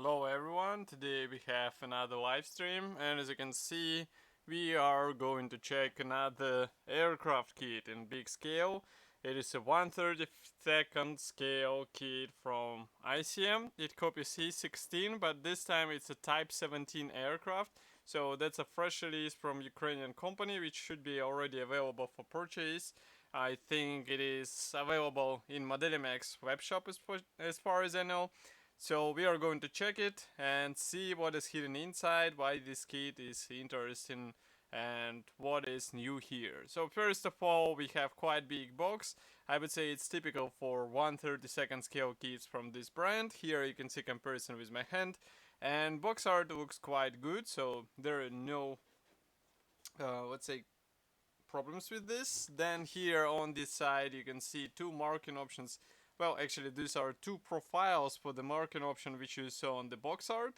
Hello everyone, today we have another live stream, and as you can see we are going to check another aircraft kit in big scale. It is a 1/32 scale kit from ICM. It copies I-16, but this time it's a Type 17 aircraft, so that's a fresh release from Ukrainian company which should be already available for purchase. I think it is available in Modelimax webshop as far as I know. So we are going to check it and see what is hidden inside, why this kit is interesting and what is new here. So first of all, we have quite big box. I would say it's typical for 1/32 scale kits from this brand. Here you can see comparison with my hand, and box art looks quite good, so there are no let's say problems with this. Then here on this side you can see two marking options. Well, actually these are two profiles for the marking option which you saw on the box art.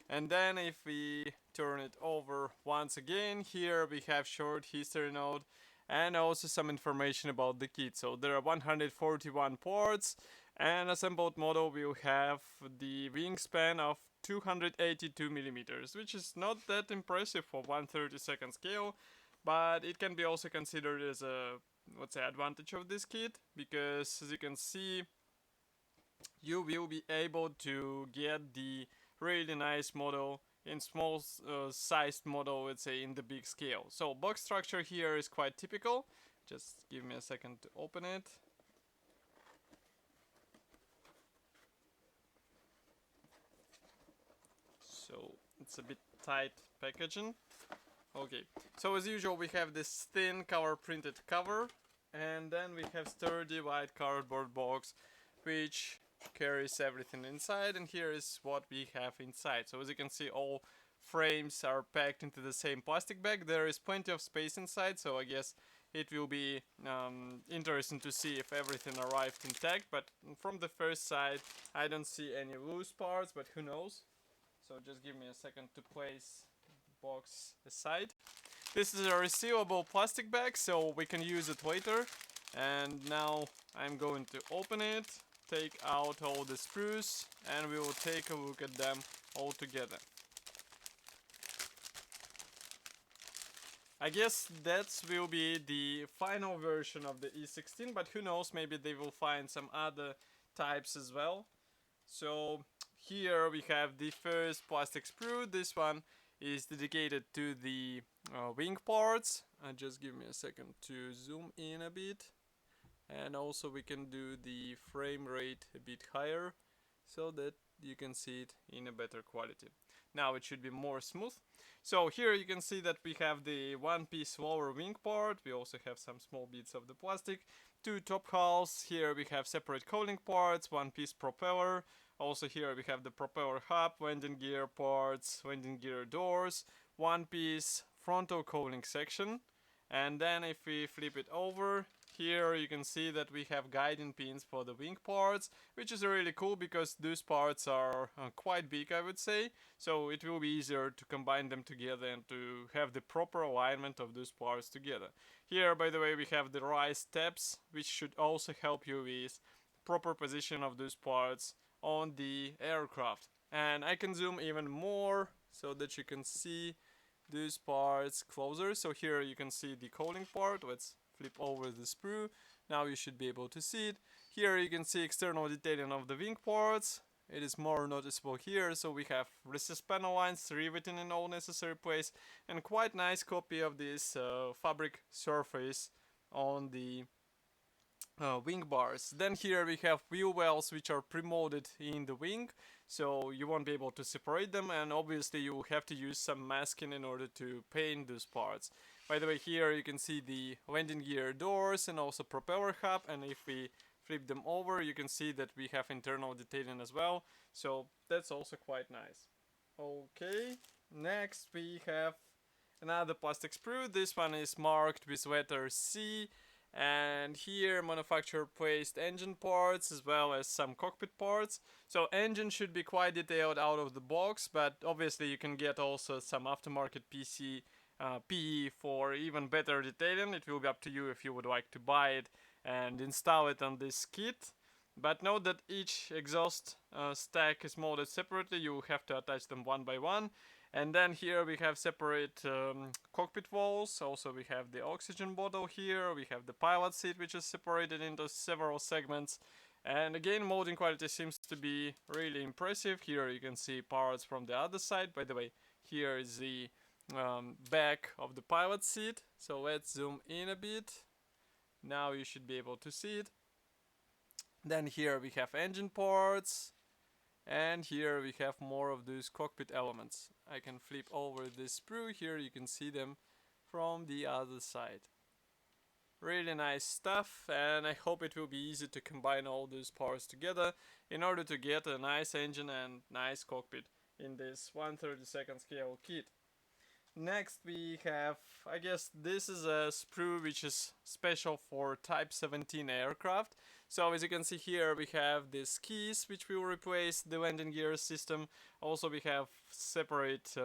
And then if we turn it over once again, here we have short history note and also some information about the kit. So there are 141 parts, and assembled model will have the wingspan of 282 millimeters, which is not that impressive for 1/32 scale, but it can be also considered as a, let's say, advantage of this kit, because as you can see you will be able to get the really nice model in small sized model, let's say, in the big scale. So box structure here is quite typical. Just give me a second to open it. So it's a bit tight packaging. Okay, so as usual we have this thin color printed cover, and then we have sturdy white cardboard box which carries everything inside, and here is what we have inside. So as you can see, all frames are packed into the same plastic bag. There is plenty of space inside, so I guess it will be interesting to see if everything arrived intact, but from the first side I don't see any loose parts, but who knows. So just give me a second to place box aside. This is a resealable plastic bag, so we can use it later. And now I'm going to open it, take out all the sprues, and we will take a look at them all together. I guess that will be the final version of the I-16, but who knows, maybe they will find some other types as well. So here we have the first plastic sprue. This one is dedicated to the wing parts. Just give me a second to zoom in a bit, and also we can do the frame rate a bit higher so that you can see it in a better quality. Now it should be more smooth. So here you can see that we have the one piece lower wing part. We also have some small bits of the plastic, two top hulls. Here we have separate cowling parts, one piece propeller. Also here we have the propeller hub, landing gear parts, landing gear doors, one piece frontal cowling section. And then if we flip it over, here you can see that we have guiding pins for the wing parts, which is really cool because those parts are quite big, I would say. So it will be easier to combine them together and to have the proper alignment of those parts together. Here, by the way, we have the rise steps, which should also help you with proper position of those parts on the aircraft. And I can zoom even more so that you can see these parts closer. So here you can see the cowling part. Let's flip over the sprue. Now you should be able to see it. Here you can see external detailing of the wing parts. It is more noticeable here. So we have recessed panel lines, riveting in all necessary place, and quite nice copy of this fabric surface on the wing bars. Then here we have wheel wells which are pre-molded in the wing, so you won't be able to separate them, and obviously you will have to use some masking in order to paint those parts. By the way, here you can see the landing gear doors and also propeller hub, and if we flip them over you can see that we have internal detailing as well, so that's also quite nice. Okay, next we have another plastic sprue. This one is marked with letter C, and here manufacturer placed engine parts as well as some cockpit parts. So engine should be quite detailed out of the box, but obviously you can get also some aftermarket PE for even better detailing. It will be up to you if you would like to buy it and install it on this kit. But note that each exhaust stack is molded separately. You have to attach them one by one. And then here we have separate cockpit walls. Also we have the oxygen bottle here. We have the pilot seat, which is separated into several segments. And again, molding quality seems to be really impressive. Here you can see parts from the other side. By the way, here is the back of the pilot seat. So let's zoom in a bit. Now you should be able to see it. Then here we have engine parts, and here we have more of those cockpit elements. I can flip over this sprue. Here you can see them from the other side. Really nice stuff, and I hope it will be easy to combine all those parts together in order to get a nice engine and nice cockpit in this 1/32 scale kit. Next we have, I guess this is a sprue which is special for Type 17 aircraft. So as you can see here, we have these keys which will replace the landing gear system. Also we have separate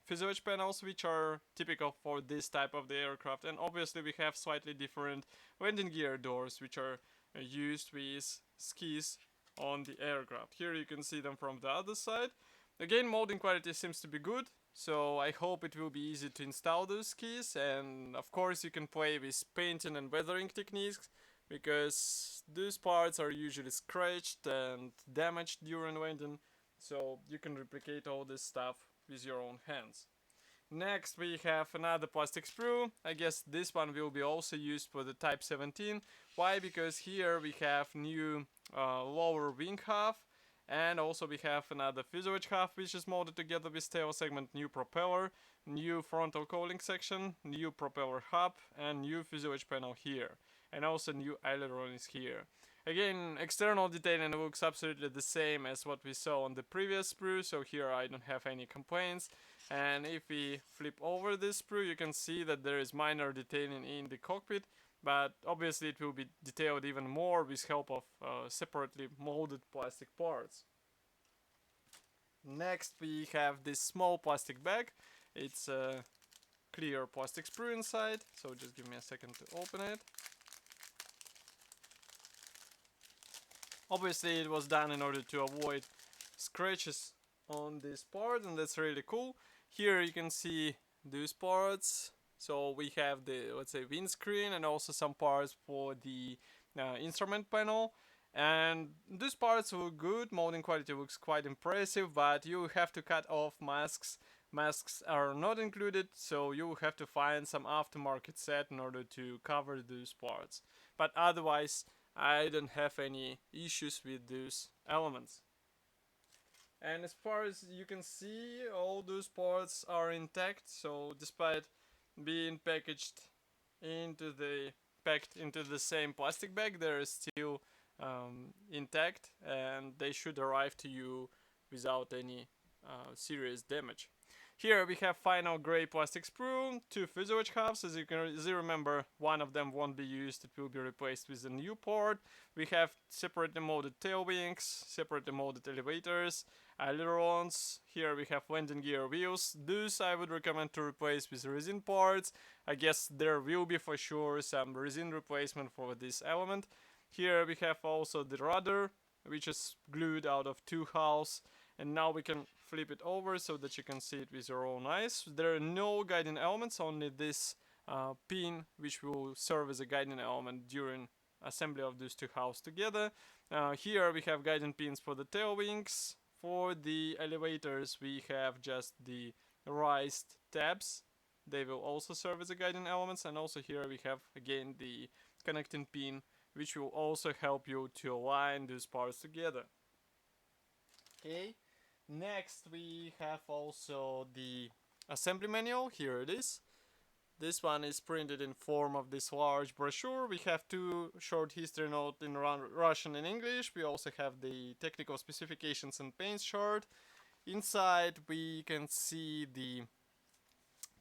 fuselage panels which are typical for this type of the aircraft, and obviously we have slightly different landing gear doors which are used with skis on the aircraft. Here you can see them from the other side. Again, molding quality seems to be good, so I hope it will be easy to install those keys, and of course you can play with painting and weathering techniques, because those parts are usually scratched and damaged during landing, so you can replicate all this stuff with your own hands. Next we have another plastic sprue. I guess this one will be also used for the Type 17. Why? Because here we have new lower wing half, and also we have another fuselage half which is molded together with tail segment, new propeller, new frontal cooling section, new propeller hub, and new fuselage panel here. And also new aileron is here. Again, external detailing looks absolutely the same as what we saw on the previous sprue, so here I don't have any complaints. And if we flip over this sprue, you can see that there is minor detailing in the cockpit, but obviously it will be detailed even more with help of separately molded plastic parts. Next we have this small plastic bag. It's a clear plastic sprue inside, so just give me a second to open it. Obviously it was done in order to avoid scratches on this part, and that's really cool. Here you can see those parts. So we have the, let's say, windscreen, and also some parts for the instrument panel. And these parts look good, molding quality looks quite impressive, but you have to cut off masks. Masks are not included, so you will have to find some aftermarket set in order to cover those parts. But otherwise, I don't have any issues with those elements. And as far as you can see, all those parts are intact, so despite being packed into the same plastic bag, they're still intact, and they should arrive to you without any serious damage. Here we have final gray plastic sprue, two fuselage halves. As you can remember, one of them won't be used, it will be replaced with a new part. We have separately molded tail wings, separately molded elevators, ailerons. Here we have landing gear wheels. Those I would recommend to replace with resin parts. I guess there will be for sure some resin replacement for this element. Here we have also the rudder, which is glued out of two halves. And now we can flip it over so that you can see it with your own eyes. There are no guiding elements, only this pin, which will serve as a guiding element during assembly of these two halves together. Here we have guiding pins for the tail wings. For the elevators we have just the raised tabs. They will also serve as a guiding elements, and also here we have again the connecting pin, which will also help you to align these parts together. Okay. Next we have also the assembly manual. Here it is. This one is printed in form of this large brochure. We have two short history notes in Russian and English. We also have the technical specifications and paints chart. Inside we can see the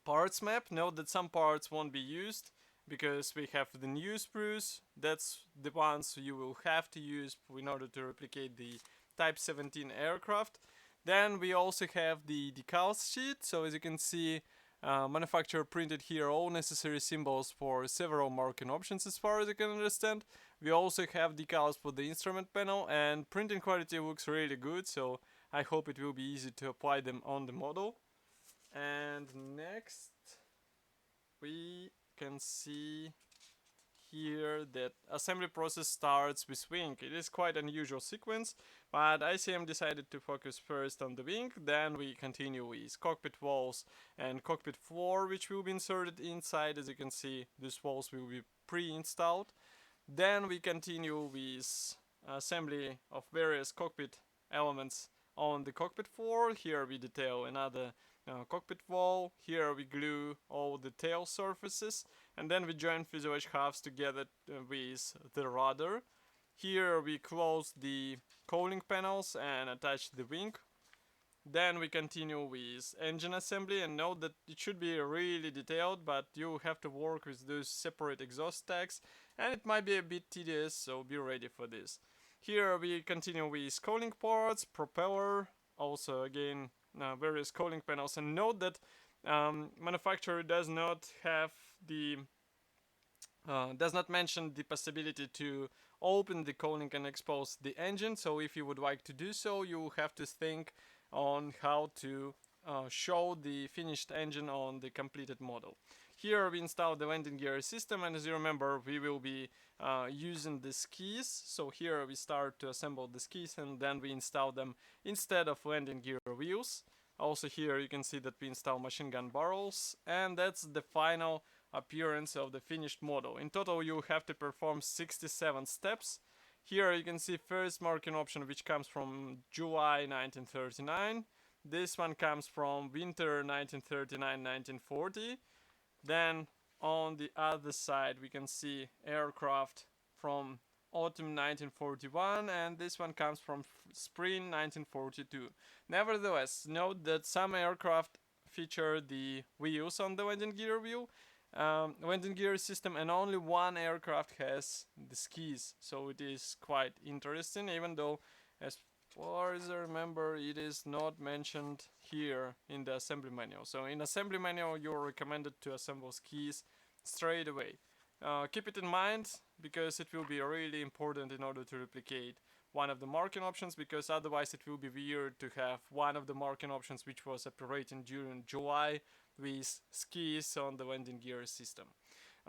parts map. Note that some parts won't be used because we have the new sprues. That's the ones you will have to use in order to replicate the Type 17 aircraft. Then we also have the Decal Sheet. So as you can see, Manufacturer printed here all necessary symbols for several marking options as far as I can understand. We also have decals for the instrument panel, and printing quality looks really good, so I hope it will be easy to apply them on the model. And next we can see here that assembly process starts with wing. It is quite an unusual sequence, but ICM decided to focus first on the wing, then we continue with cockpit walls and cockpit floor, which will be inserted inside. As you can see, these walls will be pre-installed. Then we continue with assembly of various cockpit elements on the cockpit floor. Here we detail another cockpit wall. Here we glue all the tail surfaces, and then we join fuselage halves together with the rudder. Here we close the cowling panels and attach the wing. Then we continue with engine assembly, and note that it should be really detailed, but you have to work with those separate exhaust stacks, and it might be a bit tedious, so be ready for this. Here we continue with cowling parts, propeller, also again various cowling panels, and note that manufacturer does not have the does not mention the possibility to open the cowling and expose the engine. So if you would like to do so, you have to think on how to show the finished engine on the completed model. Here we install the landing gear system, and as you remember, we will be using the skis. So here we start to assemble the skis, and then we install them instead of landing gear wheels. Also here you can see that we install machine gun barrels, and that's the final appearance of the finished model. In total you have to perform 67 steps. Here you can see first marking option, which comes from July 1939. This one comes from winter 1939-1940. Then on the other side we can see aircraft from autumn 1941, and this one comes from spring 1942. Nevertheless, note that some aircraft feature the wheels on the landing gear wheel, landing gear system, and only one aircraft has the skis, so it is quite interesting, even though as far as I remember it is not mentioned here in the assembly manual. So in assembly manual you're recommended to assemble skis straight away. Keep it in mind, because it will be really important in order to replicate one of the marking options, because otherwise it will be weird to have one of the marking options which was operating during July with skis on the landing gear system.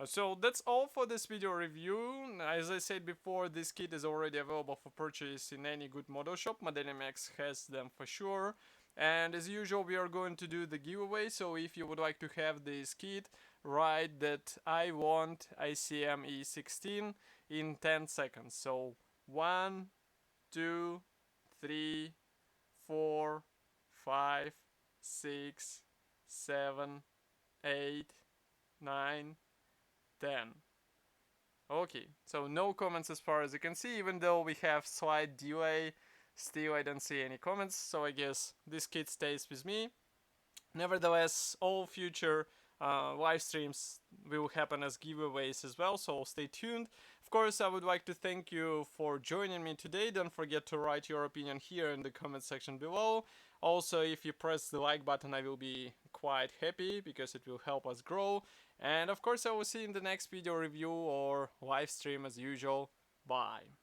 So that's all for this video review. As I said before, this kit is already available for purchase in any good model shop. Modelium has them for sure. And as usual, we are going to do the giveaway, so if you would like to have this kit, write that I want ICM I-16 in 10 seconds. So 1, 2, 3, 4, 5, 6, 7, 8, 9, 10. Okay, so no comments as far as you can see, even though we have slight delay. Still I don't see any comments, so I guess this kit stays with me. Nevertheless, all future live streams will happen as giveaways as well, so stay tuned. Of course, I would like to thank you for joining me today. Don't forget to write your opinion here in the comment section below. Also, if you press the like button, I will be quite happy, because it will help us grow. And of course, I will see you in the next video review or live stream as usual. Bye.